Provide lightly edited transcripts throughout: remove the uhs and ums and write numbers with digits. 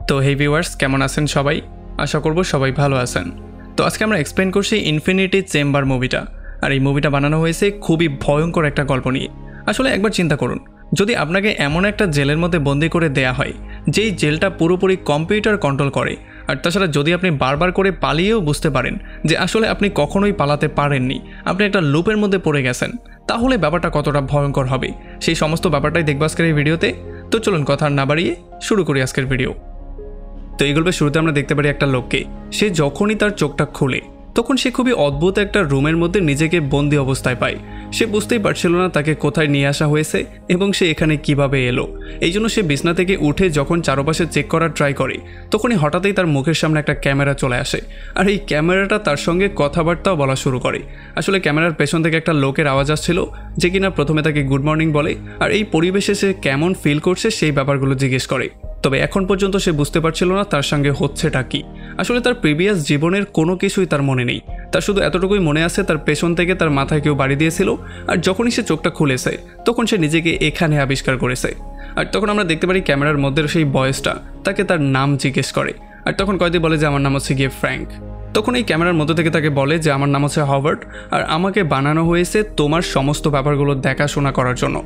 তো হে ভিউয়ার্স, কেমন আছেন সবাই? আশা করব সবাই ভালো আছেন। তো আজকে আমরা এক্সপ্লেন করছি ইনফিনিটি চেম্বার মুভিটা। আর এই মুভিটা বানানো হয়েছে খুবই ভয়ঙ্কর একটা গল্প নিয়ে। আসলে একবার চিন্তা করুন, যদি আপনাকে এমন একটা জেলের মধ্যে বন্দি করে দেয়া হয় যেই জেলটা পুরোপুরি কম্পিউটার কন্ট্রোল করে, আর তাছাড়া যদি আপনি বারবার করে পালিয়েও বুঝতে পারেন যে আসলে আপনি কখনোই পালাতে পারেননি, আপনি একটা লুপের মধ্যে পড়ে গেছেন, তাহলে ব্যাপারটা কতটা ভয়ঙ্কর হবে সেই সমস্ত ব্যাপারটাই দেখব আজকের এই ভিডিওতে। তো চলুন কথা না বাড়িয়ে শুরু করি আজকের ভিডিও। তো এই গল্পের শুরুতে আমরা দেখতে পারি একটা লোককে। সে যখনই তার চোখটা খুলে তখন সে খুবই অদ্ভুত একটা রুমের মধ্যে নিজেকে বন্দি অবস্থায় পায়। সে বুঝতেই পারছিল না তাকে কোথায় নিয়ে আসা হয়েছে এবং সে এখানে কিভাবে এলো। এই জন্য সে বিছনা থেকে উঠে যখন চারপাশে চেক করার ট্রাই করে, তখনই হঠাৎই তার মুখের সামনে একটা ক্যামেরা চলে আসে। আর এই ক্যামেরাটা তার সঙ্গে কথাবার্তাও বলা শুরু করে। আসলে ক্যামেরার পেছন থেকে একটা লোকের আওয়াজ আসছিল, যে কিনা প্রথমে তাকে গুড মর্নিং বলে আর এই পরিবেশে সে কেমন ফিল করছে সেই ব্যাপারগুলো জিজ্ঞেস করে। তবে এখন পর্যন্ত সে বুঝতে পারছিল না তার সঙ্গে হচ্ছেটা কি। আসলে তার প্রিভিয়াস জীবনের কোনো কিছুই তার মনে নেই। তার শুধু এতটুকুই মনে আছে তার পেছন থেকে তার মাথায় কেউ বাড়ি দিয়েছিল, আর যখনই সে চোখটা খুলেছে তখন সে নিজেকে এখানে আবিষ্কার করেছে। আর তখন আমরা দেখতে পারি ক্যামেরার মধ্যে সেই বয়েসটা তাকে তার নাম জিজ্ঞেস করে। আর তখন কয়েদি বলে যে আমার নাম হচ্ছে গিয়ে ফ্র্যাঙ্ক। তখন এই ক্যামেরার মধ্যে থেকে তাকে বলে যে আমার নাম হচ্ছে হবার্ট, আর আমাকে বানানো হয়েছে তোমার সমস্ত ব্যাপারগুলো দেখাশোনা করার জন্য।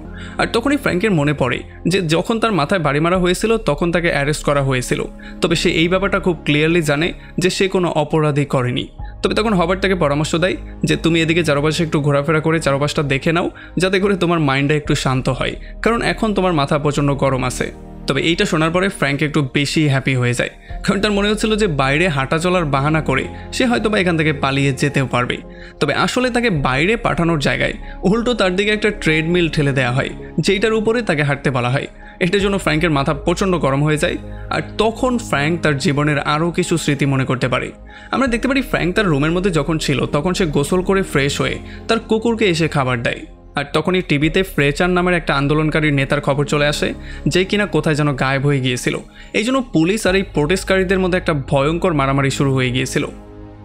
আর তখনই ফ্র্যাঙ্কের মনে পড়ে যে যখন তার মাথায় বাড়ি মারা হয়েছিল তখন তাকে অ্যারেস্ট করা হয়েছিল, তবে সে এই ব্যাপারটা খুব ক্লিয়ারলি জানে যে সে কোনো অপরাধী করেনি। তবে তখন হবার্ট তাকে পরামর্শ দেয় যে তুমি এদিকে চারপাশে একটু ঘোরাফেরা করে চারপাশটা দেখে নাও, যাতে করে তোমার মাইন্ডটা একটু শান্ত হয়, কারণ এখন তোমার মাথা প্রচণ্ড গরম আছে। তবে এইটা শোনার পরে ফ্র্যাঙ্ক একটু বেশি হ্যাপি হয়ে যায়, কারণ তার মনে হচ্ছিল যে বাইরে হাঁটা চলার বাহানা করে সে হয়তো বা এখান থেকে পালিয়ে যেতেও পারবে। তবে আসলে তাকে বাইরে পাঠানোর জায়গায় উল্টো তার দিকে একটা ট্রেডমিল ঠেলে দেওয়া হয়, যেইটার উপরে তাকে হাঁটতে বলা হয়। এটার জন্য ফ্র্যাঙ্কের মাথা প্রচণ্ড গরম হয়ে যায়। আর তখন ফ্র্যাঙ্ক তার জীবনের আরও কিছু স্মৃতি মনে করতে পারে। আমরা দেখতে পারি ফ্র্যাঙ্ক তার রুমের মধ্যে যখন ছিল তখন সে গোসল করে ফ্রেশ হয়ে তার কুকুরকে এসে খাবার দেয়। আর তখনই টিভিতে ফ্রেচার নামের একটা আন্দোলনকারী নেতার খবর চলে আসে, যে কিনা কোথায় যেন গায়েব হয়ে গিয়েছিল। এই জন্য পুলিশ আর এই প্রোটেস্টকারীদের মধ্যে একটা ভয়ঙ্কর মারামারি শুরু হয়ে গিয়েছিল।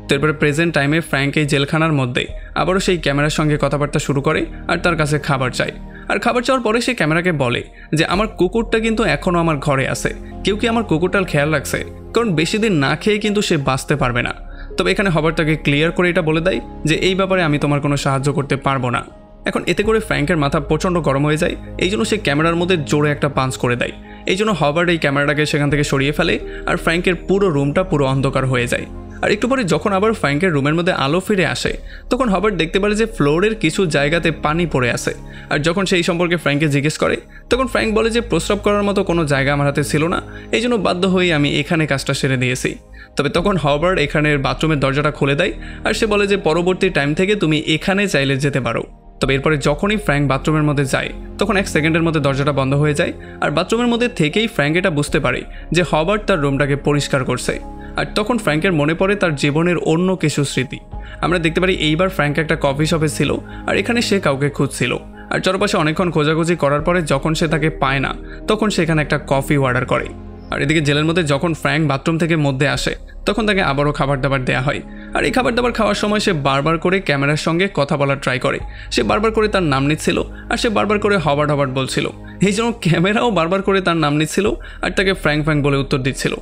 তো এরপরে প্রেজেন্ট টাইমে ফ্র্যাঙ্ক এই জেলখানার মধ্যে আবারও সেই ক্যামেরার সঙ্গে কথাবার্তা শুরু করে আর তার কাছে খাবার চায়। আর খাবার চাওয়ার পরে সে ক্যামেরাকে বলে যে আমার কুকুরটা কিন্তু এখনও আমার ঘরে আছে, কেউ কি আমার কুকুরটার খেয়াল রাখছে, কারণ বেশি দিন না খেয়ে কিন্তু সে বাঁচতে পারবে না। তবে এখানে হবার্ট তাকে ক্লিয়ার করে এটা বলে দেয় যে এই ব্যাপারে আমি তোমার কোনো সাহায্য করতে পারবো না। এখন এতে করে ফ্র্যাঙ্কের মাথা প্রচণ্ড গরম হয়ে যায়। এই জন্য সে ক্যামেরার মধ্যে জোরে একটা পাঞ্চ করে দেয়। এই জন্য হবার্ট এই ক্যামেরাটাকে সেখান থেকে সরিয়ে ফেলে আর ফ্র্যাঙ্কের পুরো রুমটা পুরো অন্ধকার হয়ে যায়। আর একটু পরে যখন আবার ফ্র্যাঙ্কের রুমের মধ্যে আলো ফিরে আসে তখন হবার্ট দেখতে পারে যে ফ্লোরের কিছু জায়গাতে পানি পড়ে আছে। আর যখন সেই সম্পর্কে ফ্র্যাঙ্ককে জিজ্ঞেস করে তখন ফ্র্যাঙ্ক বলে যে প্রস্রাব করার মতো কোনো জায়গা আমার হাতে ছিল না, এই জন্য বাধ্য হয়ে আমি এখানে কাজটা সেরে দিয়েছি। তবে তখন হবার্ট এখানের বাথরুমের দরজাটা খুলে দেয় আর সে বলে যে পরবর্তী টাইম থেকে তুমি এখানে চাইলে যেতে পারো। তবে এরপরে যখনই ফ্র্যাঙ্ক বাথরুমের মধ্যে যায় তখন 1 সেকেন্ডের মধ্যে দরজাটা বন্ধ হয়ে যায়। আর বাথরুমের মধ্যে থেকেই ফ্র্যাঙ্ক এটা বুঝতে পারে যে হবার্ট তার রুমটাকে পরিষ্কার করছে। আর তখন ফ্র্যাঙ্কের মনে পড়ে তার জীবনের অন্য কিছু স্মৃতি। আমরা দেখতে পারি এইবার ফ্র্যাঙ্ক একটা কফি শপে ছিল আর এখানে সে কাউকে খুঁজছিল। আর চারপাশে অনেকক্ষণ খোঁজাখুঁজি করার পরে যখন সে তাকে পায় না তখন সেখানে একটা কফি অর্ডার করে। আর এদিকে জেলের মধ্যে যখন ফ্র্যাঙ্ক বাথরুম থেকে মধ্যে আসে তখন তাকে আবারও খাবার দাবার দেওয়া হয়। আর এই খাবার দাবার খাওয়ার সময় সে বারবার করে ক্যামেরার সঙ্গে কথা বলার ট্রাই করে। সে বারবার করে তার নাম নিচ্ছিল আর সে বারবার করে হবার্ট হবার্ট বলছিল। এই জন্য ক্যামেরাও বারবার করে তার নাম নিচ্ছিল আর তাকে ফ্র্যাঙ্ক ফ্র্যাঙ্ক বলে উত্তর দিচ্ছিল।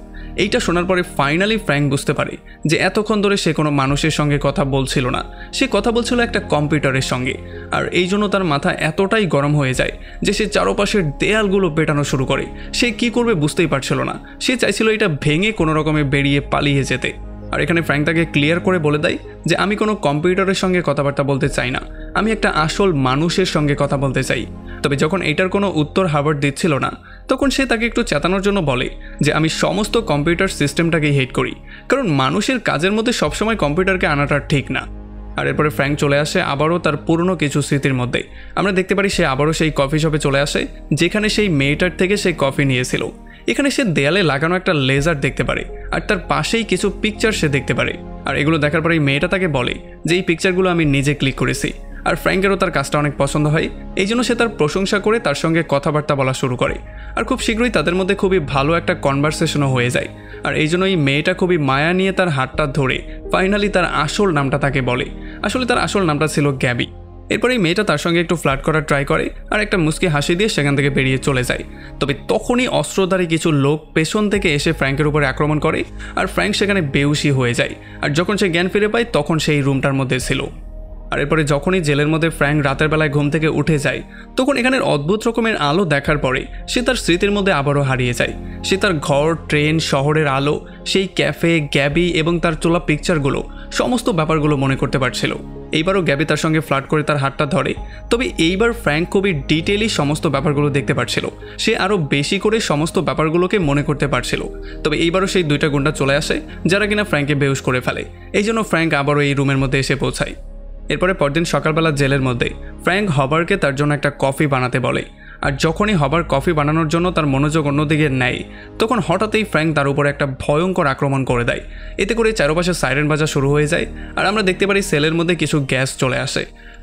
এইটা শোনার পরে ফাইনালি ফ্র্যাঙ্ক বুঝতে পারে যে এতক্ষণ ধরে সে কোনো মানুষের সঙ্গে কথা বলছিল না, সে কথা বলছিল একটা কম্পিউটারের সঙ্গে। আর এই জন্য তার মাথা এতটাই গরম হয়ে যায় যে সে চারপাশের দেয়ালগুলো পেটানো শুরু করে। সে কি করবে বুঝতেই পারছিল না। সে চাইছিল এটা ভেঙে কোনো রকমে বেরিয়ে পালিয়ে যেতে। আর এখানে ফ্র্যাঙ্ক তাকে ক্লিয়ার করে বলে দেয় যে আমি কোনো কম্পিউটারের সঙ্গে কথাবার্তা বলতে চাই না, আমি একটা আসল মানুষের সঙ্গে কথা বলতে চাই। তবে যখন এইটার কোনো উত্তর হবার্ট দিচ্ছিল না তখন সে তাকে একটু চেতানোর জন্য বলে যে আমি সমস্ত কম্পিউটার সিস্টেমটাকেই হেট করি, কারণ মানুষের কাজের মধ্যে সবসময় কম্পিউটারকে আনাটা ঠিক না। আর এরপরে ফ্র্যাঙ্ক চলে আসে আবারও তার পুরনো কিছু স্মৃতির মধ্যে। আমরা দেখতে পারি সে আবারও সেই কফি শপে চলে আসে যেখানে সেই মেয়েটার থেকে সে কফি নিয়েছিল। এখানে সে দেয়ালে লাগানো একটা লেজার দেখতে পারে আর তার পাশেই কিছু পিকচার সে দেখতে পারে। আর এগুলো দেখার পরে মেয়েটা তাকে বলে যে এই পিকচারগুলো আমি নিজে ক্লিক করেছি। আর ফ্র্যাঙ্কেরও তার কাজটা অনেক পছন্দ হয়, এই জন্য সে তার প্রশংসা করে তার সঙ্গে কথাবার্তা বলা শুরু করে। আর খুব শীঘ্রই তাদের মধ্যে খুবই ভালো একটা কনভারসেশনও হয়ে যায়। আর এই জন্য এই মেয়েটা খুবই মায়া নিয়ে তার হাতটা ধরে ফাইনালি তার আসল নামটা তাকে বলে। আসলে তার আসল নামটা ছিল গ্যাবি। এরপর এই মেয়েটা তার সঙ্গে একটু ফ্লার্ট করার ট্রাই করে আর একটা মুচকি হাসি দিয়ে সেখান থেকে বেরিয়ে চলে যায়। তবে তখনই অস্ত্রধারী কিছু লোক পেছন থেকে এসে ফ্র্যাঙ্কের উপরে আক্রমণ করে আর ফ্র্যাঙ্ক সেখানে বেহুশি হয়ে যায়। আর যখন সে জ্ঞান ফিরে পায় তখন সেই রুমটার মধ্যে ছিল। আর এরপরে যখনই জেলের মধ্যে ফ্র্যাঙ্ক রাতের বেলায় ঘুম থেকে উঠে যায় তখন এখানের অদ্ভুত রকমের আলো দেখার পরে সে তার স্মৃতির মধ্যে আবারও হারিয়ে যায়। সে তার ঘর, ট্রেন, শহরের আলো, সেই ক্যাফে, গ্যাবি এবং তার তোলা পিকচারগুলো সমস্ত ব্যাপারগুলো মনে করতে পারছিল। এইবারও গ্যাবি তার সঙ্গে ফ্লার্ট করে তার হাতটা ধরে। তবে এইবার ফ্র্যাঙ্ক খুবই ডিটেইলি সমস্ত ব্যাপারগুলো দেখতে পারছিল। সে আরও বেশি করে সমস্ত ব্যাপারগুলোকে মনে করতে পারছিল। তবে এইবারও সেই দুইটা গুন্ডা চলে আসে যারা কিনা ফ্র্যাঙ্ককে বেহুশ করে ফেলে। এই জন্য ফ্র্যাঙ্ক আবারও এই রুমের মধ্যে এসে পৌঁছায়। এরপরে পরদিন সকালবেলা জেলের মধ্যে ফ্র্যাঙ্ক হবারকে তার জন্য একটা কফি বানাতে বলে। আর যখনই হবার কফি বানানোর জন্য তার মনোযোগ অন্যদিকে নেয় তখন হঠাৎই ফ্র্যাঙ্ক তার উপরে একটা ভয়ঙ্কর আক্রমণ করে দেয়। এতে করে চারপাশে সাইরেন বাজা শুরু হয়ে যায় আর আমরা দেখতে পারি সেলের মধ্যে কিছু গ্যাস চলে আসে।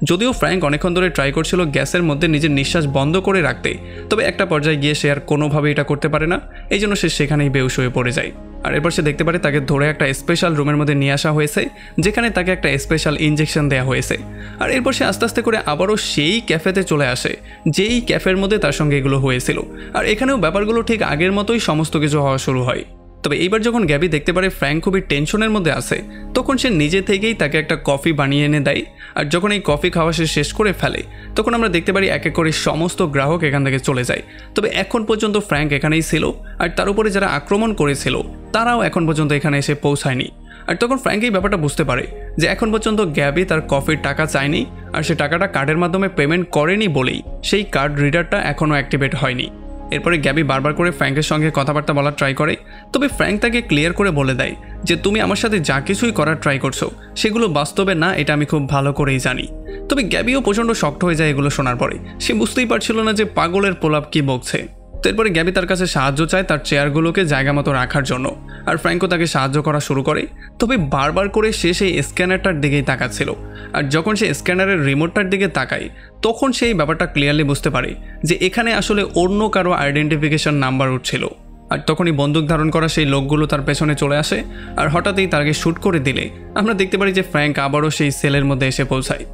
যদিও ফ্র্যাঙ্ক অনেকক্ষণ ধরে ট্রাই করছিল গ্যাসের মধ্যে নিজের নিঃশ্বাস বন্ধ করে রাখতে, তবে একটা পর্যায়ে গিয়ে সে আর কোনোভাবে এটা করতে পারে না। এই জন্য সে সেখানেই বেহুশ হয়ে পড়ে যায়। আর এরপর সে দেখতে পারে তাকে ধরে একটা স্পেশাল রুমের মধ্যে নিয়ে আসা হয়েছে যেখানে তাকে একটা স্পেশাল ইনজেকশন দেওয়া হয়েছে। আর এরপর সে আস্তে আস্তে করে আবারও সেই ক্যাফেতে চলে আসে যেই ক্যাফের মধ্যে তার সঙ্গে এগুলো হয়েছিল। আর এখানেও ব্যাপারগুলো ঠিক আগের মতোই সমস্ত কিছু হওয়া শুরু হয়। তবে এইবার যখন গ্যাবি দেখতে পারে ফ্র্যাঙ্ক খুবই টেনশনের মধ্যে আছে তখন সে নিজে থেকেই তাকে একটা কফি বানিয়ে এনে দেয়। আর যখন এই কফি খাওয়া সে শেষ করে ফেলে তখন আমরা দেখতে পারি এক এক করে সমস্ত গ্রাহক এখান থেকে চলে যায়। তবে এখন পর্যন্ত ফ্র্যাঙ্ক এখানেই ছিল আর তার উপরে যারা আক্রমণ করেছিল তারাও এখন পর্যন্ত এখানে এসে পৌঁছায়নি। আর তখন ফ্র্যাঙ্ক এই ব্যাপারটা বুঝতে পারে যে এখন পর্যন্ত গ্যাবি তার কফির টাকা চায়নি আর সে টাকাটা কার্ডের মাধ্যমে পেমেন্ট করেনি বলেই সেই কার্ড রিডারটা এখনও অ্যাক্টিভেট হয়নি। এরপরে গ্যাবি বারবার করে ফ্র্যাঙ্কের সঙ্গে কথাবার্তা বলার ট্রাই করে। তবে ফ্র্যাঙ্ক তাকে ক্লিয়ার করে বলে দেয় যে তুমি আমার সাথে যা কিছুই করার ট্রাই করছো সেগুলো বাস্তবে না, এটা আমি খুব ভালো করেই জানি। তবে গ্যাবিও প্রচণ্ড শক্ট হয়ে যায় এগুলো শোনার পরে। সে বুঝতেই পারছিল না যে পাগলের পোলাপ কি বকছে। তো এরপরে গ্যাবি তার কাছে সাহায্য চায় তার চেয়ারগুলোকে জায়গা মতো রাখার জন্য। আর ফ্র্যাঙ্কও তাকে সাহায্য করা শুরু করে। তবে বারবার করে সে সেই স্ক্যানারটার দিকেই তাকাচ্ছিল। আর যখন সে স্ক্যানারের রিমোটটার দিকে তাকায় তখন সেই ব্যাপারটা ক্লিয়ারলি বুঝতে পারে যে এখানে আসলে অন্য কারো আইডেন্টিফিকেশন নাম্বার উঠছিল। আর তখনই বন্দুক ধারণ করা সেই লোকগুলো তার পেছনে চলে আসে আর হঠাৎই তাকে শ্যুট করে দিলে আমরা দেখতে পারি যে ফ্র্যাঙ্ক আবারও সেই সেলের মধ্যে এসে পৌঁছায়।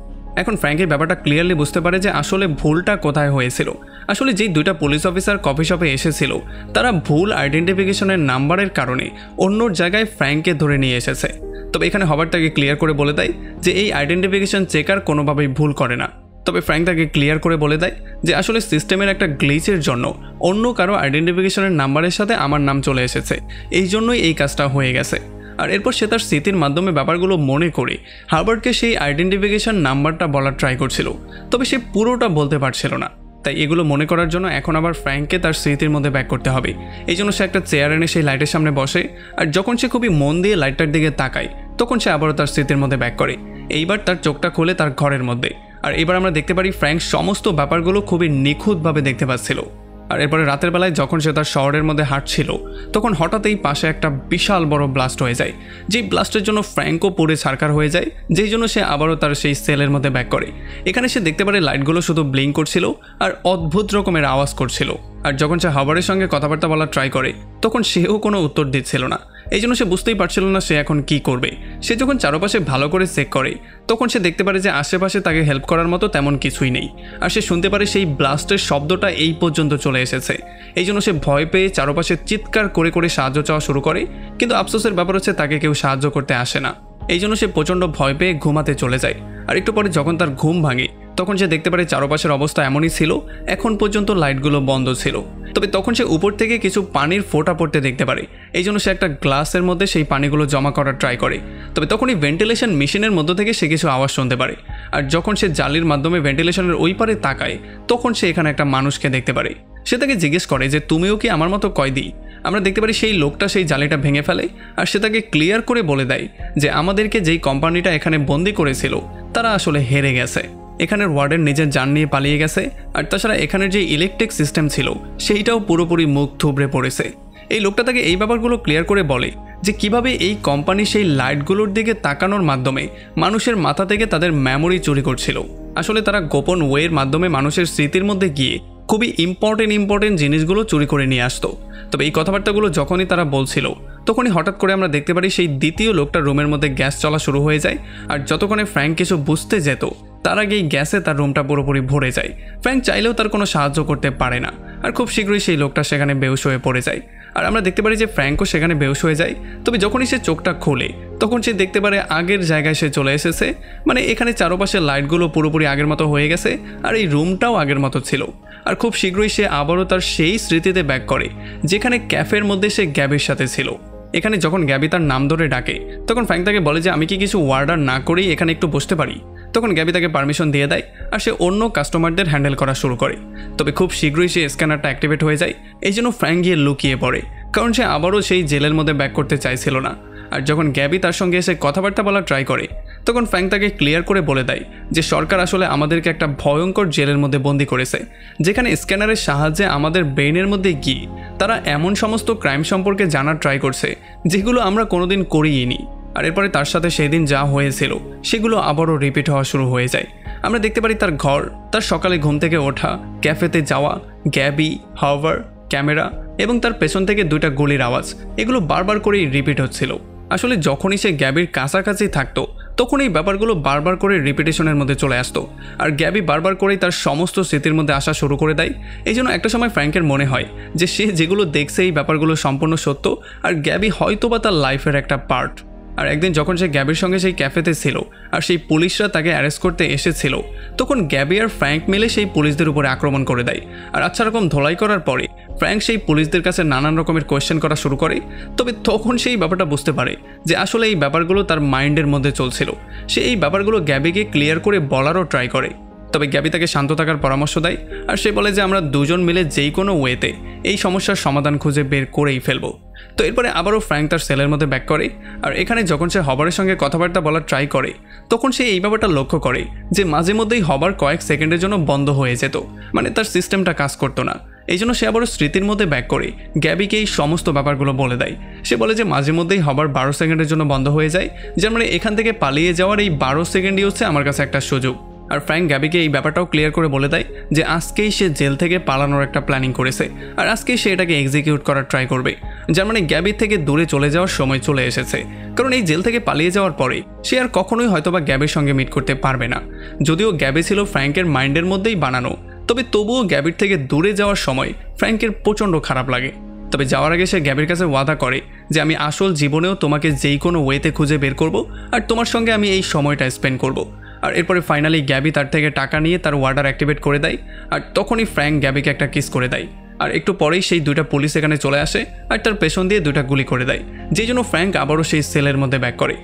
এখন ফ্র্যাঙ্কের ব্যাপারটা ক্লিয়ারলি বুঝতে পারে যে আসলে ভুলটা কোথায় হয়েছিল। আসলে যেই দুইটা পুলিশ অফিসার কফি শপে এসেছিল তারা ভুল আইডেন্টিফিকেশনের নাম্বারের কারণে অন্য জায়গায় ফ্র্যাঙ্ককে ধরে নিয়ে এসেছে। তবে এখানে হবার তাকে ক্লিয়ার করে বলে দেয় যে এই আইডেন্টিফিকেশন চেকার কোনোভাবেই ভুল করে না। তবে ফ্র্যাঙ্ক তাকে ক্লিয়ার করে বলে দেয় যে আসলে সিস্টেমের একটা গ্লিচের জন্য অন্য কারো আইডেন্টিফিকেশনের নাম্বারের সাথে আমার নাম চলে এসেছে, এই জন্যই এই কাজটা হয়ে গেছে। আর এরপর সে তার স্মৃতির মাধ্যমে ব্যাপারগুলো মনে করে হার্বার্টকে সেই আইডেন্টিফিকেশন নাম্বারটা বলার ট্রাই করছিল। তবে সে পুরোটা বলতে পারছিল না। তাই এগুলো মনে করার জন্য এখন আবার ফ্র্যাঙ্ককে তার স্মৃতির মধ্যে ব্যাক করতে হবে। এই জন্য সে একটা চেয়ার এনে সেই লাইটের সামনে বসে আর যখন সে খুবই মন দিয়ে লাইটটার দিকে তাকায় তখন সে আবারও তার স্মৃতির মধ্যে ব্যাক করে। এইবার তার চোখটা খুলে তার ঘরের মধ্যে। আর এবার আমরা দেখতে পারি ফ্র্যাঙ্ক সমস্ত ব্যাপারগুলো খুবই নিখুঁতভাবে দেখতে পাচ্ছিল। আর এরপরে রাতের বেলায় যখন সে তার শহরের মধ্যে হাঁটছিল তখন হঠাৎই পাশে একটা বিশাল বড় ব্লাস্ট হয়ে যায়। যেই ব্লাস্টের জন্য ফ্র্যাঙ্কও পুড়ে ছারখার হয়ে যায়, যেই জন্য সে আবারও তার সেই সেলের মধ্যে ব্যাক করে। এখানে সে দেখতে পারে লাইটগুলো শুধু ব্লিঙ্ক করছিল আর অদ্ভুত রকমের আওয়াজ করছিল। আর যখন সে হাবারের সঙ্গে কথাবার্তা বলার ট্রাই করে তখন সেও কোনো উত্তর দিচ্ছিল না। এই জন্য সে বুঝতেই পারছিল না সে এখন কি করবে। সে যখন চারপাশে ভালো করে চেক করে তখন সে দেখতে পারে যে আশেপাশে তাকে হেল্প করার মতো তেমন কিছুই নেই। আর সে শুনতে পারে সেই ব্লাস্টের শব্দটা এই পর্যন্ত চলে এসেছে। এই জন্য সে ভয় পেয়ে চারপাশে চিৎকার করে করে সাহায্য চাওয়া শুরু করে, কিন্তু আফসোসের ব্যাপার হচ্ছে তাকে কেউ সাহায্য করতে আসে না। এই জন্য সে প্রচণ্ড ভয় পেয়ে ঘুমাতে চলে যায়। আর একটু পরে যখন তার ঘুম ভাঙে তখন সে দেখতে পারে চারপাশের অবস্থা এমনই ছিল, এখন পর্যন্ত লাইটগুলো বন্ধ ছিল। তবে তখন সে উপর থেকে কিছু পানির ফোঁটা পড়তে দেখতে পারে। এই জন্য সে একটা গ্লাসের মধ্যে সেই পানিগুলো জমা করার ট্রাই করে। তবে তখনই ভেন্টিলেশন মেশিনের মধ্য থেকে সে কিছু আওয়াজ শুনতে পারে। আর যখন সে জালির মাধ্যমে ভেন্টিলেশনের ওই পারে তাকায় তখন সে এখানে একটা মানুষকে দেখতে পারে। সে তাকে জিজ্ঞেস করে যে তুমিও কি আমার মতো কয়েদি? আমরা দেখতে পারি সেই লোকটা সেই জালিটা ভেঙে ফেলে আর সে তাকে ক্লিয়ার করে বলে দেয় যে আমাদেরকে যেই কোম্পানিটা এখানে বন্দি করেছিল তারা আসলে হেরে গেছে। এখানের ওয়ার্ডেন নিজের জান নিয়ে পালিয়ে গেছে। আর তাছাড়া এখানের যে ইলেকট্রিক সিস্টেম ছিল সেইটাও পুরোপুরি মুখ থুবড়ে পড়েছে। এই লোকটা তাকে এই ব্যাপারগুলো ক্লিয়ার করে বলে যে কিভাবে এই কোম্পানি সেই লাইটগুলোর দিকে তাকানোর মাধ্যমে মানুষের মাথা থেকে তাদের মেমোরি চুরি করছিল। আসলে তারা গোপন ওয়ের মাধ্যমে মানুষের স্মৃতির মধ্যে গিয়ে খুবই ইম্পর্টেন্ট জিনিসগুলো চুরি করে নিয়ে আসতো। তবে এই কথাবার্তাগুলো যখনই তারা বলছিল তখনই হঠাৎ করে আমরা দেখতে পারি সেই দ্বিতীয় লোকটার রুমের মধ্যে গ্যাস চলা শুরু হয়ে যায়। আর যতক্ষণে ফ্র্যাঙ্ক কিছু বুঝতে যেত তার আগেই গ্যাসে তার রুমটা পুরোপুরি ভরে যায়। ফ্র্যাঙ্ক চাইলেও তার কোনো সাহায্য করতে পারে না, আর খুব শীঘ্রই সেই লোকটা সেখানে বেহুশ হয়ে পড়ে যায়। আর আমরা দেখতে পারি যে ফ্র্যাঙ্কও সেখানে বেহুশ হয়ে যায়। তবে যখনই সে চোখটা খোলে তখন সে দেখতে পারে আগের জায়গায় সে চলে এসেছে, মানে এখানে চারপাশে লাইটগুলো পুরোপুরি আগের মতো হয়ে গেছে, আর এই রুমটাও আগের মতো ছিল। আর খুব শীঘ্রই সে আবারও তার সেই স্মৃতিতে ব্যাক করে যেখানে ক্যাফের মধ্যে সে গ্যাবির সাথে ছিল। এখানে যখন গ্যাবি তার নাম ধরে ডাকে তখন ফ্র্যাঙ্ক তাকে বলে যে আমি কি কিছু অর্ডার না করেই এখানে একটু বসতে পারি। তখন গ্যাবি তাকে পারমিশন দিয়ে দেয় আর সে অন্য কাস্টমারদের হ্যান্ডেল করা শুরু করে। তবে খুব শীঘ্রই সে স্ক্যানারটা অ্যাক্টিভেট হয়ে যায়, এই জন্য ফ্র্যাঙ্ক গিয়ে লুকিয়ে পড়ে, কারণ সে আবারও সেই জেলের মধ্যে ব্যাক করতে চাইছিল না। আর যখন গ্যাবি তার সঙ্গে এসে কথাবার্তা বলার ট্রাই করে তখন ফ্র্যাঙ্ক তাকে ক্লিয়ার করে বলে দেয় যে সরকার আসলে আমাদেরকে একটা ভয়ঙ্কর জেলের মধ্যে বন্দি করেছে, যেখানে স্ক্যানারের সাহায্যে আমাদের ব্রেনের মধ্যে গিয়ে তারা এমন সমস্ত ক্রাইম সম্পর্কে জানার ট্রাই করছে যেগুলো আমরা কোনোদিন করিনি। আর এরপরে তার সাথে সেই দিন যা হয়েছিল সেগুলো আবারও রিপিট হওয়া শুরু হয়ে যায়। আমরা দেখতে পারি তার ঘর, তার সকালে ঘুম থেকে ওঠা, ক্যাফেতে যাওয়া, গ্যাবি, হাওয়ার, ক্যামেরা এবং তার পেছন থেকে দুইটা গুলির আওয়াজ, এগুলো বারবার করেই রিপিট হচ্ছিল। আসলে যখনই সে গ্যাবির কাছাকাছি থাকতো তখন এই ব্যাপারগুলো বারবার করে রিপিটেশনের মধ্যে চলে আসতো, আর গ্যাবি বারবার করেই তার সমস্ত স্মৃতির মধ্যে আসা শুরু করে দেয়। এই জন্য একটা সময় ফ্র্যাঙ্কের মনে হয় যে সে যেগুলো দেখছে এই ব্যাপারগুলো সম্পূর্ণ সত্য, আর গ্যাবি হয়তোবা তার লাইফের একটা পার্ট। আর একদিন যখন সে গ্যাবির সঙ্গে সেই ক্যাফেতে ছিল আর সেই পুলিশরা তাকে অ্যারেস্ট করতে এসেছিল তখন গ্যাবি আর ফ্র্যাঙ্ক মিলে সেই পুলিশদের উপরে আক্রমণ করে দেয়। আর আচ্ছা রকম ধোলাই করার পরে ফ্র্যাঙ্ক সেই পুলিশদের কাছে নানান রকমের কোয়েশ্চেন করা শুরু করে। তবে তখন সেই ব্যাপারটা বুঝতে পারে যে আসলে এই ব্যাপারগুলো তার মাইন্ডের মধ্যে চলছিল। সে এই ব্যাপারগুলো গ্যাবিকে ক্লিয়ার করে বলারও ট্রাই করে, তবে গ্যাবি তাকে শান্ত থাকার পরামর্শ দেয় আর সে বলে যে আমরা দুজন মিলে যেই কোনো ওয়েতে এই সমস্যার সমাধান খুঁজে বের করেই ফেলবো। তো এরপরে আবারও ফ্র্যাঙ্ক তার সেলের মধ্যে ব্যাক করে, আর এখানে যখন সে হবারের সঙ্গে কথাবার্তা বলার ট্রাই করে তখন সে এই ব্যাপারটা লক্ষ্য করে যে মাঝে মধ্যেই হবার কয়েক সেকেন্ডের জন্য বন্ধ হয়ে যেত, মানে তার সিস্টেমটা কাজ করতো না। এই জন্য সে আবারও স্মৃতির মধ্যে ব্যাক করে গ্যাবিকে এই সমস্ত ব্যাপারগুলো বলে দেয়। সে বলে যে মাঝে মধ্যেই হবার 12 সেকেন্ডের জন্য বন্ধ হয়ে যায়, যার মানে এখান থেকে পালিয়ে যাওয়ার এই 12 সেকেন্ডই হচ্ছে আমার কাছে একটা সুযোগ। আর ফ্র্যাঙ্ক গ্যাবিকে এই ব্যাপারটাও ক্লিয়ার করে বলে দেয় যে আজকেই সে জেল থেকে পালানোর একটা প্ল্যানিং করেছে, আর আজকেই সে এটাকে এক্সিকিউট করার ট্রাই করবে, যার মানে গ্যাবি থেকে দূরে চলে যাওয়ার সময় চলে এসেছে। কারণ এই জেল থেকে পালিয়ে যাওয়ার পরে সে আর কখনোই হয়তোবা গ্যাবির সঙ্গে মিট করতে পারবে না। যদিও গ্যাবি ছিল ফ্র্যাঙ্কের মাইন্ডের মধ্যেই বানানো, তবে তবুও গ্যাবির থেকে দূরে যাওয়ার সময় ফ্র্যাঙ্কের প্রচণ্ড খারাপ লাগে। তবে যাওয়ার আগে সে গ্যাবির কাছে ওয়াদা করে যে আমি আসল জীবনেও তোমাকে যেই কোনো ওয়েতে খুঁজে বের করব, আর তোমার সঙ্গে আমি এই সময়টা স্পেন্ড করব। আর এরপরে ফাইনালি গ্যাবি তার থেকে টাকা নিয়ে তার ওয়ার্ডার অ্যাক্টিভেট করে দেয়, আর তখনই ফ্র্যাঙ্ক গ্যাবিকে একটা কিস করে দেয়। আর একটু পরেই সেই দুইটা পুলিশ এখানে চলে আসে আর তার পেছন দিয়ে দুইটা গুলি করে দেয়, যেই জন্য ফ্র্যাঙ্ক আবারও সেই সেলের মধ্যে ব্যাক করে।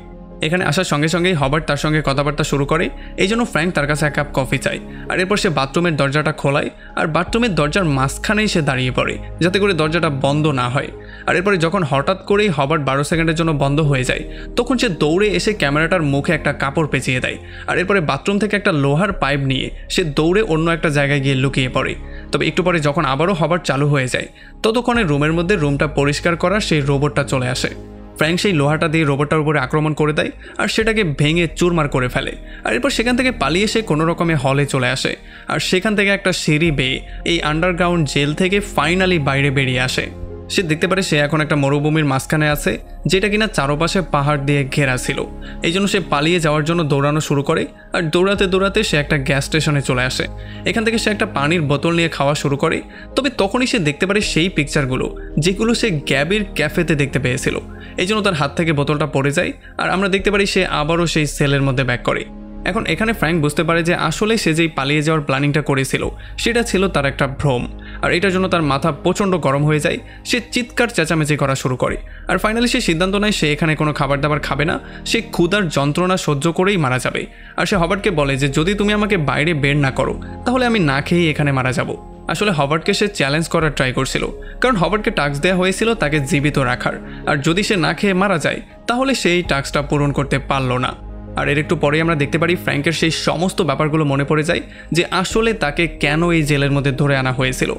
এখানে আসার সঙ্গে সঙ্গেই হবার্ট তার সঙ্গে কথাবার্তা শুরু করে, এই জন্য ফ্র্যাঙ্ক তার কাছে এক কাপ কফি চায়। আর এরপর সে বাথরুমের দরজাটা খোলায় আর বাথরুমের দরজার মাঝখানেই সে দাঁড়িয়ে পড়ে যাতে করে দরজাটা বন্ধ না হয়। আর এরপরে যখন হঠাৎ করেই হবার্ট 12 সেকেন্ডের জন্য বন্ধ হয়ে যায় তখন সে দৌড়ে এসে ক্যামেরাটার মুখে একটা কাপড় পেঁচিয়ে দেয়। আর এরপরে বাথরুম থেকে একটা লোহার পাইপ নিয়ে সে দৌড়ে অন্য একটা জায়গায় গিয়ে লুকিয়ে পড়ে। তবে একটু পরে যখন আবারও হবার্ট চালু হয়ে যায় ততক্ষণে রুমের মধ্যে রুমটা পরিষ্কার করার সেই রোবটটা চলে আসে। ফ্র্যাঙ্ক সেই লোহাটা দিয়ে রোবটটার উপরে আক্রমণ করে দেয় আর সেটাকে ভেঙে চুরমার করে ফেলে। আর এরপর সেখান থেকে পালিয়ে সে কোনো রকমে হলে চলে আসে, আর সেখান থেকে একটা সিঁড়ি বেয়ে এই আন্ডারগ্রাউন্ড জেল থেকে ফাইনালি বাইরে বেরিয়ে আসে। সে দেখতে পারে সে এখন একটা মরুভূমির মাঝখানে আছে, যেটা কিনা চারপাশে পাহাড় দিয়ে ঘেরা ছিল। এই জন্য সে পালিয়ে যাওয়ার জন্য দৌড়ানো শুরু করে, আর দৌড়াতে দৌড়াতে সে একটা গ্যাস স্টেশনে চলে আসে। এখান থেকে সে একটা পানির বোতল নিয়ে খাওয়া শুরু করে। তবে তখনই সে দেখতে পারে সেই পিকচারগুলো যেগুলো সে গ্যাবির ক্যাফেতে দেখতে পেয়েছিল। এই জন্য তার হাত থেকে বোতলটা পড়ে যায়, আর আমরা দেখতে পারি সে আবারও সেই সেলের মধ্যে ব্যাক করে। এখন এখানে ফ্র্যাঙ্ক বুঝতে পারে যে আসলে সে যেই পালিয়ে যাওয়ার প্ল্যানিংটা করেছিল সেটা ছিল তার একটা ভ্রম, আর এটার জন্য তার মাথা প্রচণ্ড গরম হয়ে যায়। সে চিৎকার চেঁচামেচি করা শুরু করে, আর ফাইনালি সে সিদ্ধান্ত নেয় সে এখানে কোনো খাবার দাবার খাবে না, সে ক্ষুধার যন্ত্রণা সহ্য করেই মারা যাবে। আর সে হবার্টকে বলে যে যদি তুমি আমাকে বাইরে বের না করো তাহলে আমি না খেয়েই এখানে মারা যাব। আসলে হবার্টকে সে চ্যালেঞ্জ করার ট্রাই করছিল, কারণ হবার্টকে টাস্ক দেওয়া হয়েছিল তাকে জীবিত রাখার, আর যদি সে না খেয়ে মারা যায় তাহলে সেই টাস্কটা পূরণ করতে পারল না। আর এর একটু পরেই আমরা দেখতে পারি ফ্র্যাঙ্কের সেই সমস্ত ব্যাপারগুলো মনে পড়ে যায় যে আসলে তাকে কেন এই জেলের মধ্যে ধরে আনা হয়েছিল।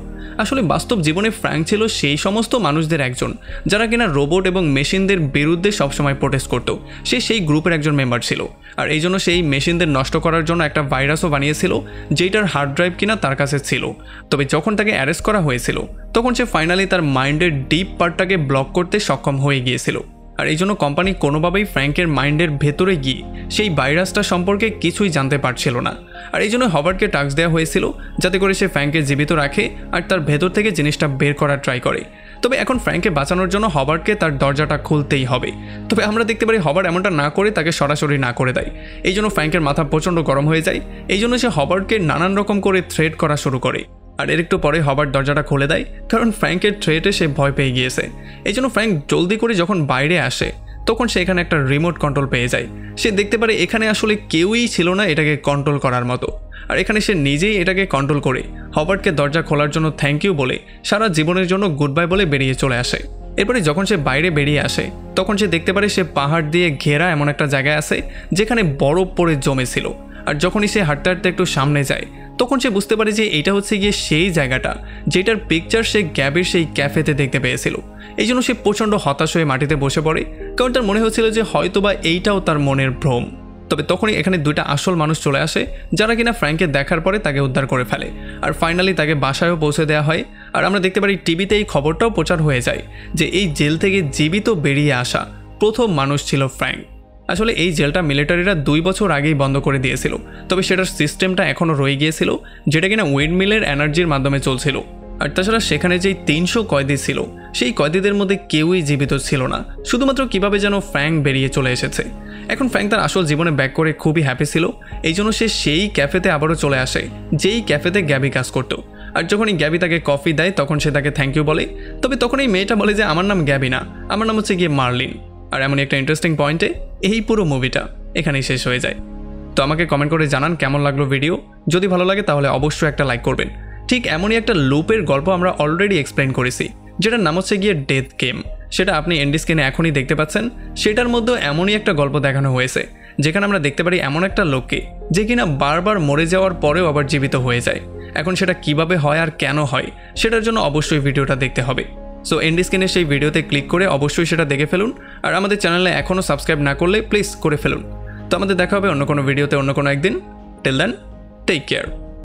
আসলে বাস্তব জীবনে ফ্র্যাঙ্ক ছিল সেই সমস্ত মানুষদের একজন যারা কিনা রোবট এবং মেশিনদের বিরুদ্ধে সবসময় প্রোটেস্ট করত। সে সেই গ্রুপের একজন মেম্বার ছিল, আর এই জন্য সেই মেশিনদের নষ্ট করার জন্য একটা ভাইরাসও বানিয়েছিল যেটার হার্ড ড্রাইভ কিনা তার কাছে ছিল। তবে যখন তাকে অ্যারেস্ট করা হয়েছিল তখন সে ফাইনালি তার মাইন্ডের ডিপ পার্টটাকে ব্লক করতে সক্ষম হয়ে গিয়েছিল। আর এই জন্য কোম্পানি কোনোভাবেই ফ্র্যাঙ্কের মাইন্ডের ভেতরে গিয়ে সেই ভাইরাসটা সম্পর্কে কিছুই জানতে পারছিল না। আর এই জন্য হবার্টকে টাস্ক দেওয়া হয়েছিল যাতে করে সে ফ্র্যাঙ্ককে জীবিত রাখে আর তার ভেতর থেকে জিনিসটা বের করার ট্রাই করে। তবে এখন ফ্র্যাঙ্ককে বাঁচানোর জন্য হবার্টকে তার দরজাটা খুলতেই হবে। তবে আমরা দেখতে পারি হবার্ট এমনটা না করে তাকে সরাসরি না করে দেয়। এই জন্য ফ্র্যাঙ্কের মাথা প্রচণ্ড গরম হয়ে যায়। এই জন্য সে হবার্টকে নানান রকম করে থ্রেট করা শুরু করে। আর এর একটু পরে হবার্ট দরজাটা খুলে দেয়, কারণ ফ্র্যাঙ্কের থ্রেটে সে ভয় পেয়ে গিয়েছে। এই জন্য ফ্র্যাঙ্ক জলদি করে যখন বাইরে আসে তখন সে এখানে একটা রিমোট কন্ট্রোল পেয়ে যায়। সে দেখতে পারে এখানে আসলে কেউই ছিল না এটাকে কন্ট্রোল করার মতো। আর এখানে সে নিজেই এটাকে কন্ট্রোল করে হবার্টকে দরজা খোলার জন্য থ্যাংক ইউ বলে সারা জীবনের জন্য গুড বাই বলে বেরিয়ে চলে আসে। এরপরে যখন সে বাইরে বেরিয়ে আসে তখন সে দেখতে পারে সে পাহাড় দিয়ে ঘেরা এমন একটা জায়গায় আছে যেখানে বরফ পড়ে জমেছিল। আর যখনই সে হাঁটতে হাঁটতে একটু সামনে যায় তখন সে বুঝতে পারে যে এটা হচ্ছে গিয়ে সেই জায়গাটা যেটার পিকচার সে গ্যাবির সেই ক্যাফেতে দেখতে পেয়েছিল। এই জন্য সে প্রচণ্ড হতাশ হয়ে মাটিতে বসে পড়ে, কারণ তার মনে হচ্ছিল যে হয়তোবা এইটাও তার মনের ভ্রম। তবে তখনই এখানে দুইটা আসল মানুষ চলে আসে যারা কিনা ফ্র্যাঙ্ককে দেখার পরে তাকে উদ্ধার করে ফেলে। আর ফাইনালি তাকে বাসায়ও পৌঁছে দেওয়া হয়। আর আমরা দেখতে পারি টিভিতে এই খবরটাও প্রচার হয়ে যায় যে এই জেল থেকে জীবিত বেরিয়ে আসা প্রথম মানুষ ছিল ফ্র্যাঙ্ক। আসলে এই জেলটা মিলিটারিরা 2 বছর আগেই বন্ধ করে দিয়েছিল, তবে সেটার সিস্টেমটা এখনও রয়ে গিয়েছিল যেটা কিনা উইন্ডমিলের এনার্জির মাধ্যমে চলছিল। আর তাছাড়া সেখানে যেই 300 কয়েদি ছিল সেই কয়েদিদের মধ্যে কেউই জীবিত ছিল না, শুধুমাত্র কিভাবে যেন ফ্র্যাঙ্ক বেরিয়ে চলে এসেছে। এখন ফ্র্যাঙ্ক তার আসল জীবনে ব্যাক করে খুবই হ্যাপি ছিল। এই জন্য সে সেই ক্যাফেতে আবারও চলে আসে যেই ক্যাফেতে গ্যাবি কাজ করতো। আর যখনই গ্যাবি তাকে কফি দেয় তখন সে তাকে থ্যাংক ইউ বলে। তবে তখন এই মেয়েটা বলে যে আমার নাম গ্যাবি না, আমার নাম হচ্ছে গিয়ে মার্লিন। আর এমনই একটা ইন্টারেস্টিং পয়েন্টে এই পুরো মুভিটা এখানেই শেষ হয়ে যায়। তো আমাকে কমেন্ট করে জানান কেমন লাগলো ভিডিও। যদি ভালো লাগে তাহলে অবশ্যই একটা লাইক করবেন। ঠিক এমনই একটা লুপের গল্প আমরা অলরেডি এক্সপ্লেন করেছি যেটার নাম হচ্ছে গিয়ে ডেথ গেম। সেটা আপনি এন্ড স্ক্রিনে এখনই দেখতে পাচ্ছেন। সেটার মধ্যে এমনই একটা গল্প দেখানো হয়েছে যেখানে আমরা দেখতে পারি এমন একটা লোককে যে কিনা বারবার মরে যাওয়ার পরেও আবার জীবিত হয়ে যায়। এখন সেটা কিভাবে হয় আর কেন হয় সেটার জন্য অবশ্যই ভিডিওটা দেখতে হবে। সো এন্ড স্ক্রিনে সেই ভিডিওতে ক্লিক করে অবশ্যই সেটা দেখে ফেলুন। আর আমাদের চ্যানেলে এখনও সাবস্ক্রাইব না করলে প্লিজ করে ফেলুন। তো আমাদের দেখা হবে অন্য কোনো ভিডিওতে অন্য কোনো একদিন। Till then, take care.